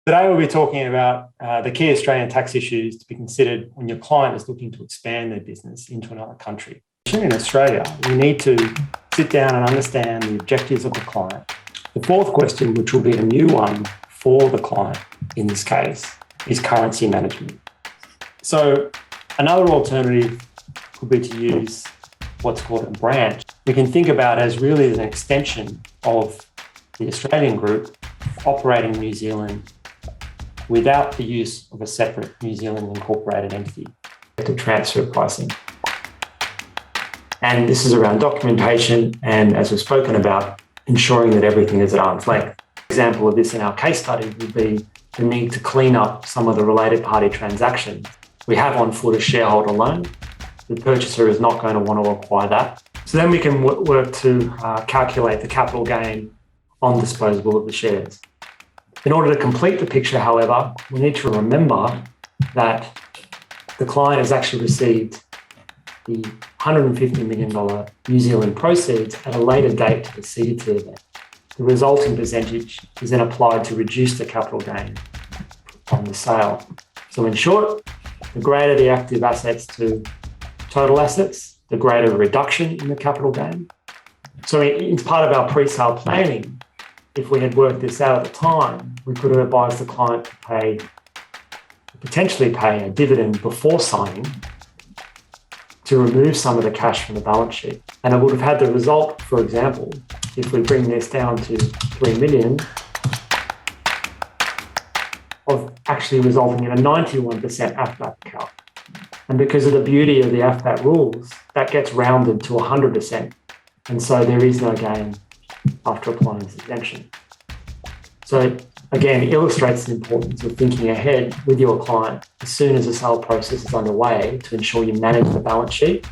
Today we'll be talking about the key Australian tax issues to be considered when your client is looking to expand their business into another country. In Australia, we need to sit down and understand the objectives of the client. The fourth question, which will be a new one for the client in this case, is currency management. So another alternative could be to use what's called a branch. We can think about it as really an extension of the Australian group operating in New Zealand without the use of a separate New Zealand incorporated entity to transfer pricing. And this is around documentation and, as we've spoken about, ensuring that everything is at arm's length. An example of this in our case study would be the need to clean up some of the related party transactions. We have on foot a shareholder loan. The purchaser is not going to want to acquire that. So then we can work to calculate the capital gain on disposal of the shares. In order to complete the picture, however, we need to remember that the client has actually received the $150 million New Zealand proceeds at a later date to the CDT event. The resulting percentage is then applied to reduce the capital gain on the sale. So in short, the greater the active assets to total assets, the greater the reduction in the capital gain. So it's part of our pre-sale planning. If we had worked this out at the time, we could have advised the client to potentially pay a dividend before signing to remove some of the cash from the balance sheet. And it would have had the result, for example, if we bring this down to $3 million, of actually resulting in a 91% AFBAT calc. And because of the beauty of the AFBAT rules, that gets rounded to 100%. And so there is no gain after applying this exemption. So again, it illustrates the importance of thinking ahead with your client as soon as the sale process is underway to ensure you manage the balance sheet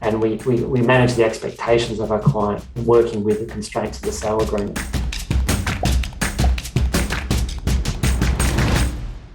and we manage the expectations of our client working with the constraints of the sale agreement.